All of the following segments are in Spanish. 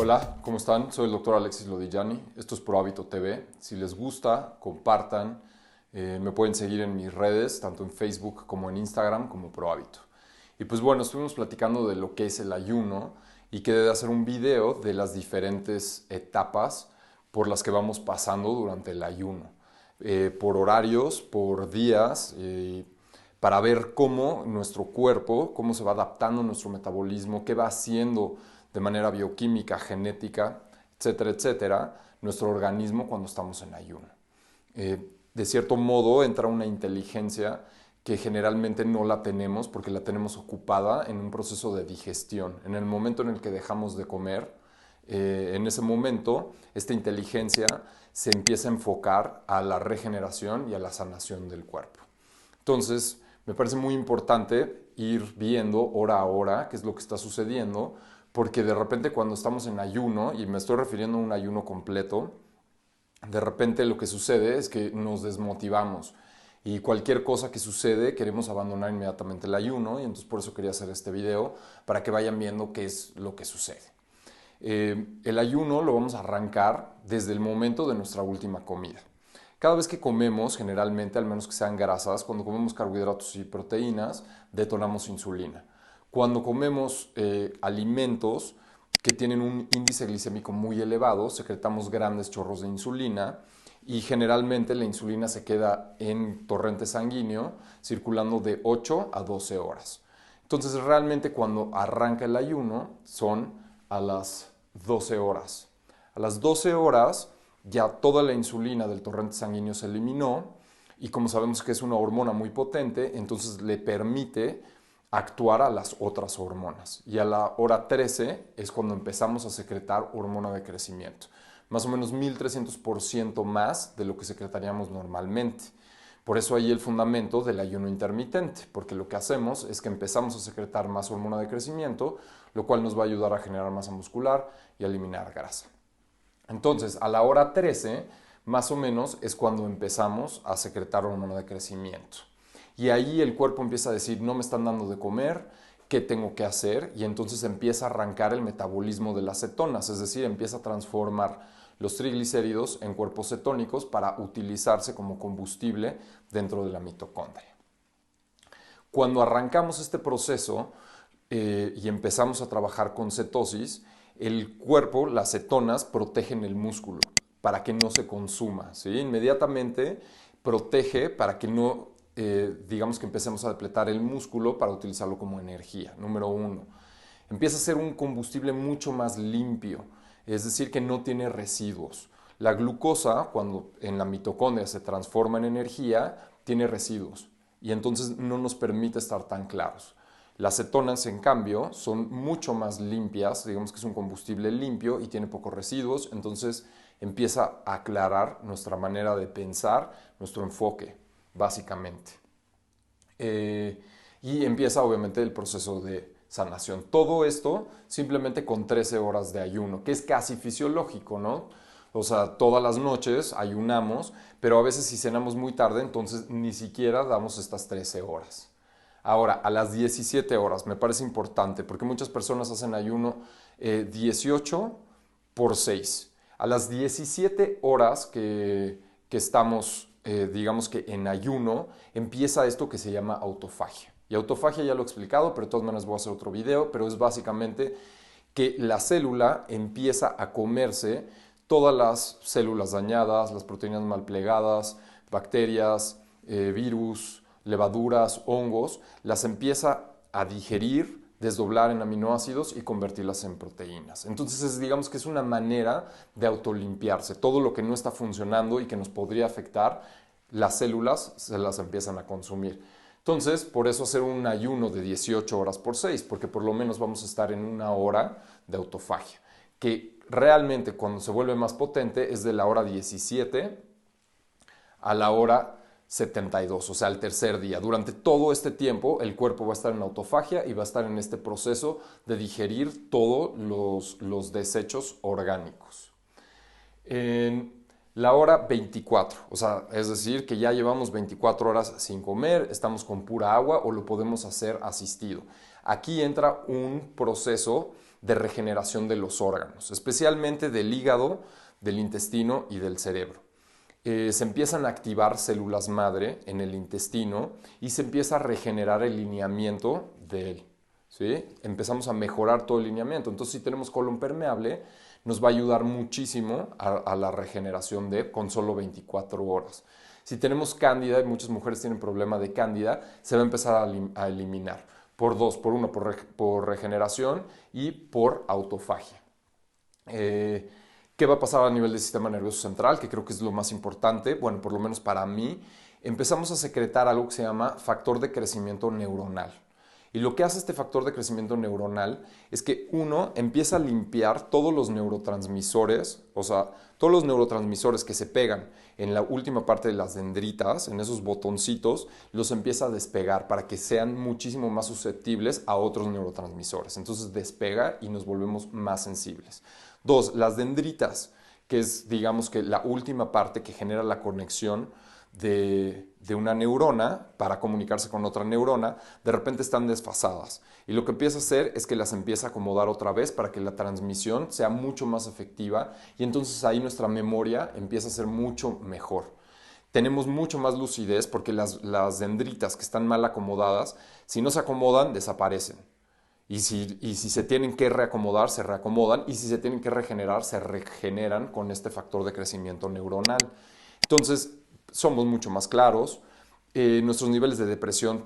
Hola, ¿cómo están? Soy el doctor Alexis Lodillani. Esto es Pro Hábito TV. Si les gusta, compartan. Me pueden seguir en mis redes, tanto en Facebook como en Instagram, como Pro Hábito. Y pues bueno, estuvimos platicando de lo que es el ayuno y quedé de hacer un video de las diferentes etapas por las que vamos pasando durante el ayuno. Por horarios, por días, para ver cómo nuestro cuerpo, cómo se va adaptando nuestro metabolismo, qué va haciendo de manera bioquímica, genética, etcétera, etcétera, nuestro organismo cuando estamos en ayuno. De cierto modo entra una inteligencia que generalmente no la tenemos porque la tenemos ocupada en un proceso de digestión. En el momento en el que dejamos de comer, en ese momento esta inteligencia se empieza a enfocar a la regeneración y a la sanación del cuerpo. Entonces, me parece muy importante ir viendo hora a hora qué es lo que está sucediendo, porque de repente cuando estamos en ayuno, y me estoy refiriendo a un ayuno completo, de repente lo que sucede es que nos desmotivamos y cualquier cosa que sucede queremos abandonar inmediatamente el ayuno, y entonces por eso quería hacer este video para que vayan viendo qué es lo que sucede. El ayuno lo vamos a arrancar desde el momento de nuestra última comida. Cada vez que comemos, generalmente, al menos que sean grasas, cuando comemos carbohidratos y proteínas, detonamos insulina. Cuando comemos alimentos que tienen un índice glicémico muy elevado, secretamos grandes chorros de insulina y generalmente la insulina se queda en torrente sanguíneo circulando de 8 a 12 horas. Entonces realmente cuando arranca el ayuno son a las 12 horas. A las 12 horas ya toda la insulina del torrente sanguíneo se eliminó y como sabemos que es una hormona muy potente, entonces le permite actuar a las otras hormonas. Y a la hora 13 es cuando empezamos a secretar hormona de crecimiento. Más o menos 1300% más de lo que secretaríamos normalmente. Por eso ahí el fundamento del ayuno intermitente, porque lo que hacemos es que empezamos a secretar más hormona de crecimiento, lo cual nos va a ayudar a generar masa muscular y a eliminar grasa. Entonces, a la hora 13, más o menos, es cuando empezamos a secretar hormona de crecimiento. Y ahí el cuerpo empieza a decir, no me están dando de comer, ¿qué tengo que hacer? Y entonces empieza a arrancar el metabolismo de las cetonas, es decir, empieza a transformar los triglicéridos en cuerpos cetónicos para utilizarse como combustible dentro de la mitocondria. Cuando arrancamos este proceso y empezamos a trabajar con cetosis, el cuerpo, las cetonas, protegen el músculo para que no se consuma, ¿sí? Inmediatamente protege para que no, digamos que empecemos a depletar el músculo para utilizarlo como energía, número uno. Empieza a ser un combustible mucho más limpio, es decir, que no tiene residuos. La glucosa, cuando en la mitocondria se transforma en energía, tiene residuos y entonces no nos permite estar tan claros. Las cetonas, en cambio, son mucho más limpias, digamos que es un combustible limpio y tiene pocos residuos, entonces empieza a aclarar nuestra manera de pensar, nuestro enfoque, básicamente. Y empieza obviamente el proceso de sanación. Todo esto simplemente con 13 horas de ayuno, que es casi fisiológico, ¿no? O sea, todas las noches ayunamos, pero a veces si cenamos muy tarde, entonces ni siquiera damos estas 13 horas. Ahora, a las 17 horas, me parece importante, porque muchas personas hacen ayuno 18 por 6. A las 17 horas que estamos, digamos que en ayuno, empieza esto que se llama autofagia. Y autofagia ya lo he explicado, pero de todas maneras voy a hacer otro video, pero es básicamente que la célula empieza a comerse todas las células dañadas, las proteínas mal plegadas, bacterias, virus, levaduras, hongos, las empieza a digerir, desdoblar en aminoácidos y convertirlas en proteínas. Entonces, digamos que es una manera de autolimpiarse. Todo lo que no está funcionando y que nos podría afectar, las células se las empiezan a consumir. Entonces, por eso hacer un ayuno de 18 horas por 6, porque por lo menos vamos a estar en una hora de autofagia, que realmente cuando se vuelve más potente es de la hora 17 a la hora 72, o sea, el tercer día. Durante todo este tiempo el cuerpo va a estar en autofagia y va a estar en este proceso de digerir todos los desechos orgánicos. En la hora 24, o sea, es decir, que ya llevamos 24 horas sin comer, estamos con pura agua o lo podemos hacer asistido. Aquí entra un proceso de regeneración de los órganos, especialmente del hígado, del intestino y del cerebro. Se empiezan a activar células madre en el intestino y se empieza a regenerar el lineamiento de él. ¿Sí? Empezamos a mejorar todo el lineamiento. Entonces, si tenemos colon permeable, nos va a ayudar muchísimo a la regeneración con solo 24 horas. Si tenemos cándida, y muchas mujeres tienen problema de cándida, se va a empezar a eliminar por dos, por regeneración y por autofagia. ¿Qué va a pasar a nivel del sistema nervioso central? Que creo que es lo más importante, bueno, por lo menos para mí. Empezamos a secretar algo que se llama factor de crecimiento neuronal. Y lo que hace este factor de crecimiento neuronal es que uno empieza a limpiar todos los neurotransmisores, o sea, todos los neurotransmisores que se pegan en la última parte de las dendritas, en esos botoncitos, los empieza a despegar para que sean muchísimo más susceptibles a otros neurotransmisores. Entonces despega y nos volvemos más sensibles. Dos, las dendritas, que es, digamos, que la última parte que genera la conexión de una neurona para comunicarse con otra neurona, de repente están desfasadas. Y lo que empieza a hacer es que las empieza a acomodar otra vez para que la transmisión sea mucho más efectiva y entonces ahí nuestra memoria empieza a ser mucho mejor. Tenemos mucho más lucidez porque las dendritas que están mal acomodadas, si no se acomodan, desaparecen. Y si se tienen que reacomodar, se reacomodan. Y si se tienen que regenerar, se regeneran con este factor de crecimiento neuronal. Entonces, somos mucho más claros, nuestros niveles de depresión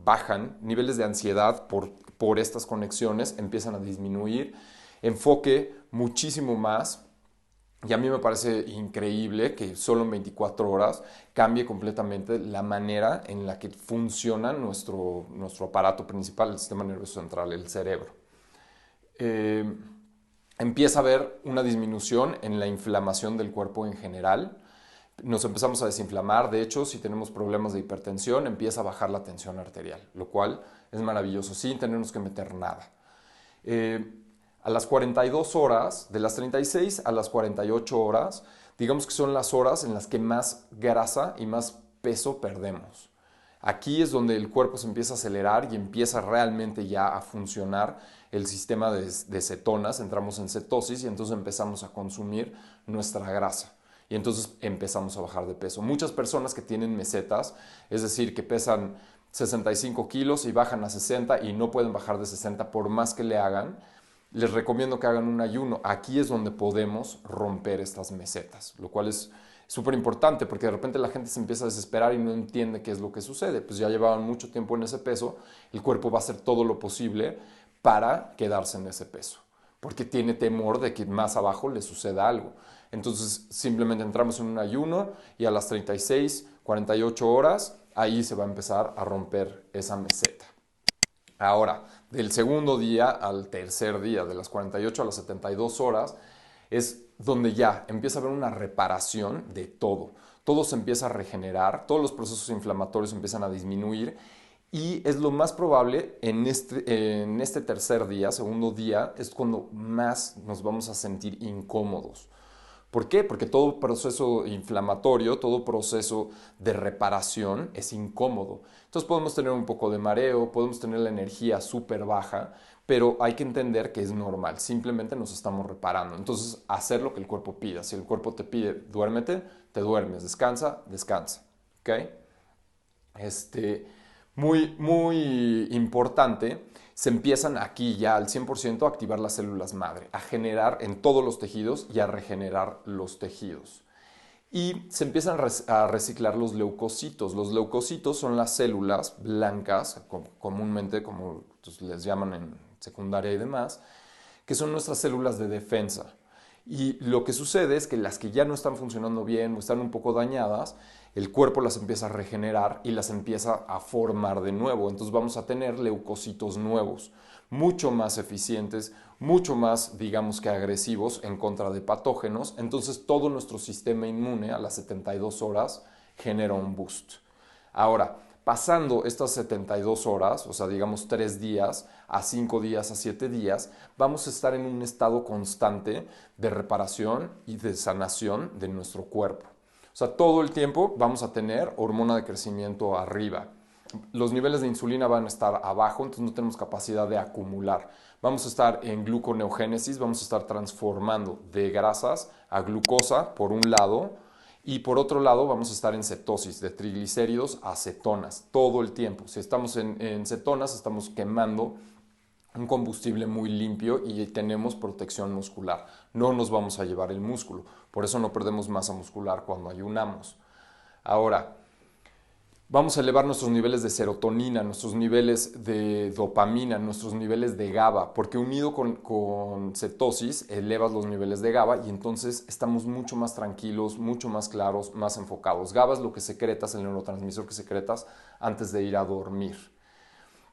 bajan, niveles de ansiedad por estas conexiones empiezan a disminuir, enfoque muchísimo más, y a mí me parece increíble que solo en 24 horas cambie completamente la manera en la que funciona nuestro aparato principal, el sistema nervioso central, el cerebro. Empieza a haber una disminución en la inflamación del cuerpo en general. Nos empezamos a desinflamar. De hecho, si tenemos problemas de hipertensión, empieza a bajar la tensión arterial, lo cual es maravilloso, sin tenernos que meter nada. A las 42 horas, de las 36 a las 48 horas, digamos que son las horas en las que más grasa y más peso perdemos. Aquí es donde el cuerpo se empieza a acelerar y empieza realmente ya a funcionar el sistema de cetonas. Entramos en cetosis y entonces empezamos a consumir nuestra grasa. Y entonces empezamos a bajar de peso. Muchas personas que tienen mesetas, es decir, que pesan 65 kilos y bajan a 60 y no pueden bajar de 60 por más que le hagan, les recomiendo que hagan un ayuno. Aquí es donde podemos romper estas mesetas, lo cual es súper importante porque de repente la gente se empieza a desesperar y no entiende qué es lo que sucede. Pues ya llevaban mucho tiempo en ese peso, el cuerpo va a hacer todo lo posible para quedarse en ese peso, porque tiene temor de que más abajo le suceda algo. Entonces simplemente entramos en un ayuno y a las 36, 48 horas, ahí se va a empezar a romper esa meseta. Ahora, del segundo día al tercer día, de las 48 a las 72 horas, es donde ya empieza a haber una reparación de todo. Todo se empieza a regenerar, todos los procesos inflamatorios empiezan a disminuir y es lo más probable en este tercer día, segundo día, es cuando más nos vamos a sentir incómodos. ¿Por qué? Porque todo proceso inflamatorio, todo proceso de reparación es incómodo. Entonces podemos tener un poco de mareo, podemos tener la energía súper baja, pero hay que entender que es normal, simplemente nos estamos reparando. Entonces, hacer lo que el cuerpo pida. Si el cuerpo te pide duérmete, te duermes, descansa, descansa. ¿Ok? Muy importante, se empiezan aquí ya al 100% a activar las células madre, a generar en todos los tejidos y a regenerar los tejidos. Y se empiezan a reciclar los leucocitos. Los leucocitos son las células blancas, comúnmente como les llaman en secundaria y demás, que son nuestras células de defensa. Y lo que sucede es que las que ya no están funcionando bien o están un poco dañadas, el cuerpo las empieza a regenerar y las empieza a formar de nuevo. Entonces vamos a tener leucocitos nuevos, mucho más eficientes, mucho más, digamos que agresivos en contra de patógenos. Entonces todo nuestro sistema inmune a las 72 horas genera un boost. Ahora, pasando estas 72 horas, o sea, digamos 3 días, a 5 días, a 7 días, vamos a estar en un estado constante de reparación y de sanación de nuestro cuerpo. O sea, todo el tiempo vamos a tener hormona de crecimiento arriba. Los niveles de insulina van a estar abajo, entonces no tenemos capacidad de acumular. Vamos a estar en gluconeogénesis, vamos a estar transformando de grasas a glucosa por un lado y por otro lado vamos a estar en cetosis, de triglicéridos a cetonas, todo el tiempo. Si estamos en cetonas, estamos quemando un combustible muy limpio y tenemos protección muscular. No nos vamos a llevar el músculo, por eso no perdemos masa muscular cuando ayunamos. Ahora, vamos a elevar nuestros niveles de serotonina, nuestros niveles de dopamina, nuestros niveles de GABA, porque unido con cetosis elevas los niveles de GABA y entonces estamos mucho más tranquilos, mucho más claros, más enfocados. GABA es lo que secretas, el neurotransmisor que secretas antes de ir a dormir.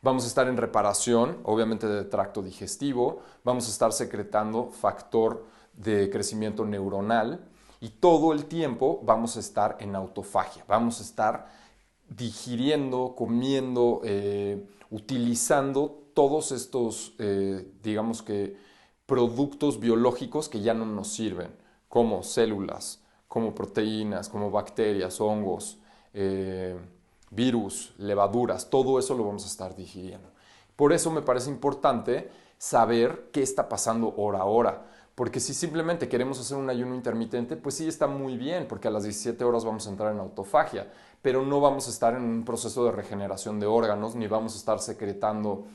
Vamos a estar en reparación, obviamente de tracto digestivo, vamos a estar secretando factor de crecimiento neuronal y todo el tiempo vamos a estar en autofagia, vamos a estar digiriendo, comiendo, utilizando todos estos, digamos que, productos biológicos que ya no nos sirven, como células, como proteínas, como bacterias, hongos, virus, levaduras, todo eso lo vamos a estar digiriendo. Por eso me parece importante saber qué está pasando hora a hora. Porque si simplemente queremos hacer un ayuno intermitente, pues sí está muy bien, porque a las 17 horas vamos a entrar en autofagia, pero no vamos a estar en un proceso de regeneración de órganos, ni vamos a estar secretando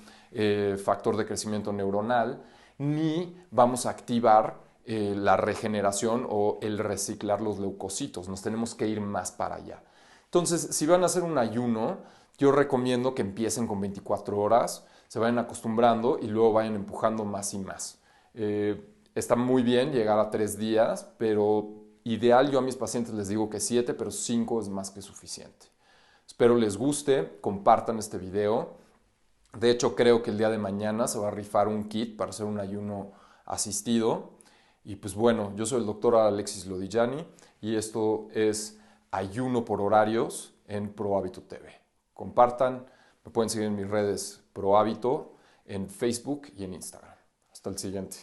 factor de crecimiento neuronal, ni vamos a activar la regeneración o el reciclar los leucocitos. Nos tenemos que ir más para allá. Entonces, si van a hacer un ayuno, yo recomiendo que empiecen con 24 horas, se vayan acostumbrando y luego vayan empujando más y más. Está muy bien llegar a 3 días, pero ideal yo a mis pacientes les digo que 7, pero 5 es más que suficiente. Espero les guste, compartan este video. De hecho, creo que el día de mañana se va a rifar un kit para hacer un ayuno asistido. Y pues bueno, yo soy el doctor Alexis Lodijani y esto es Ayuno por Horarios en Pro Hábito TV. Compartan, me pueden seguir en mis redes Pro Hábito, en Facebook y en Instagram. Hasta el siguiente.